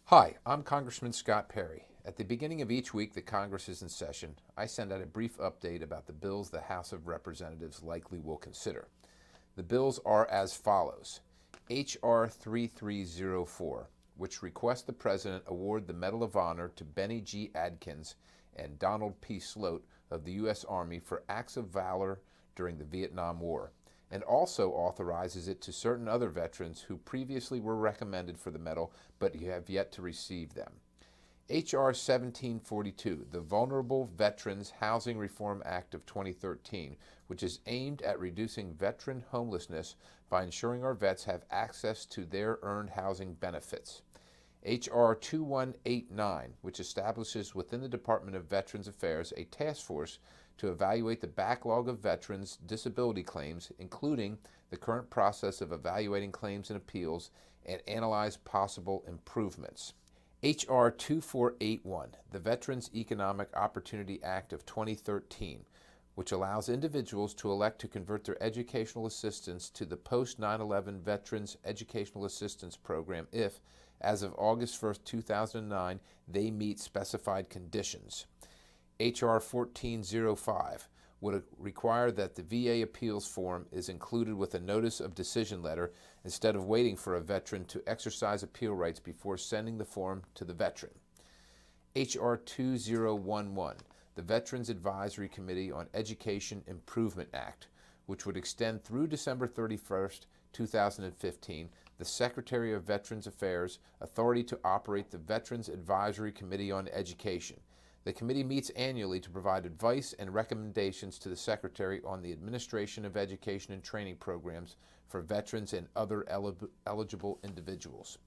Hi, I'm Congressman Scott Perry. At the beginning of each week that Congress is in session, I send out a brief update about the bills the House of Representatives likely will consider. The bills are as follows. H.R. 3304, which requests the President award the Medal of Honor to Benny G. Adkins and Donald P. Sloat of the U.S. Army for acts of valor during the Vietnam War, and also authorizes it to certain other veterans who previously were recommended for the medal but have yet to receive them. H.R. 1742, the Vulnerable Veterans Housing Reform Act of 2013, which is aimed at reducing veteran homelessness by ensuring our vets have access to their earned housing benefits. H.R. 2189, which establishes within the Department of Veterans Affairs a task force to evaluate the backlog of veterans' disability claims, including the current process of evaluating claims and appeals, and analyze possible improvements. H.R. 2481, the Veterans Economic Opportunity Act of 2013, which allows individuals to elect to convert their educational assistance to the post-9/11 Veterans Educational Assistance Program if, as of August 1, 2009, they meet specified conditions. H.R. 1405 would require that the VA appeals form is included with a notice of decision letter instead of waiting for a veteran to exercise appeal rights before sending the form to the veteran. H.R. 2011, the Veterans Advisory Committee on Education Improvement Act, which would extend through December 31, 2015, the Secretary of Veterans Affairs authority to operate the Veterans Advisory Committee on Education. The committee meets annually to provide advice and recommendations to the Secretary on the administration of education and training programs for veterans and other eligible individuals.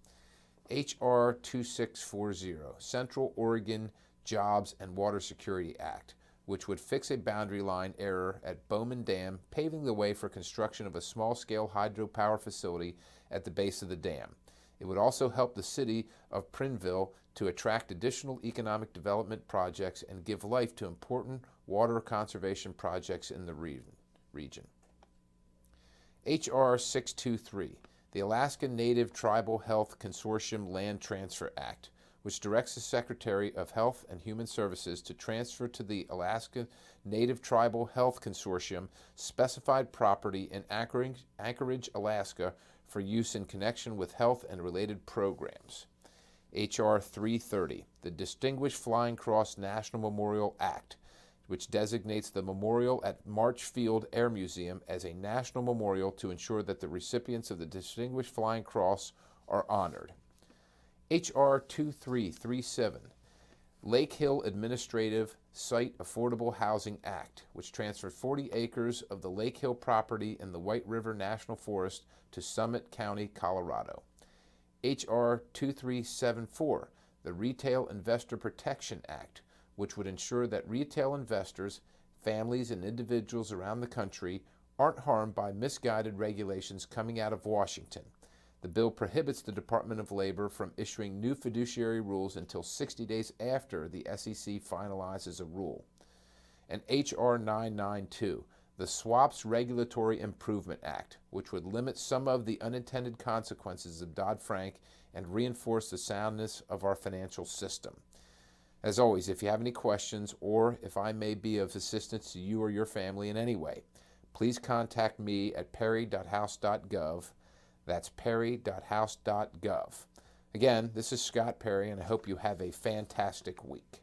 H.R. 2640, Central Oregon Jobs and Water Security Act, which would fix a boundary line error at Bowman Dam, paving the way for construction of a small-scale hydropower facility at the base of the dam. It would also help the city of Prineville to attract additional economic development projects and give life to important water conservation projects in the region. H.R. 623, the Alaska Native Tribal Health Consortium Land Transfer Act, which directs the Secretary of Health and Human Services to transfer to the Alaska Native Tribal Health Consortium specified property in Anchorage, Alaska, for use in connection with health and related programs. H.R. 330, the Distinguished Flying Cross National Memorial Act, which designates the memorial at March Field Air Museum as a national memorial to ensure that the recipients of the Distinguished Flying Cross are honored. H.R. 2337, Lake Hill Administrative Site Affordable Housing Act, which transferred 40 acres of the Lake Hill property in the White River National Forest to Summit County, Colorado. H.R. 2374, the Retail Investor Protection Act, which would ensure that retail investors, families, and individuals around the country aren't harmed by misguided regulations coming out of Washington. The bill prohibits the Department of Labor from issuing new fiduciary rules until 60 days after the SEC finalizes a rule. And H.R. 992, the Swaps Regulatory Improvement Act, which would limit some of the unintended consequences of Dodd-Frank and reinforce the soundness of our financial system. As always, if you have any questions or if I may be of assistance to you or your family in any way, please contact me at perry.house.gov. That's perry.house.gov. Again, this is Scott Perry, and I hope you have a fantastic week.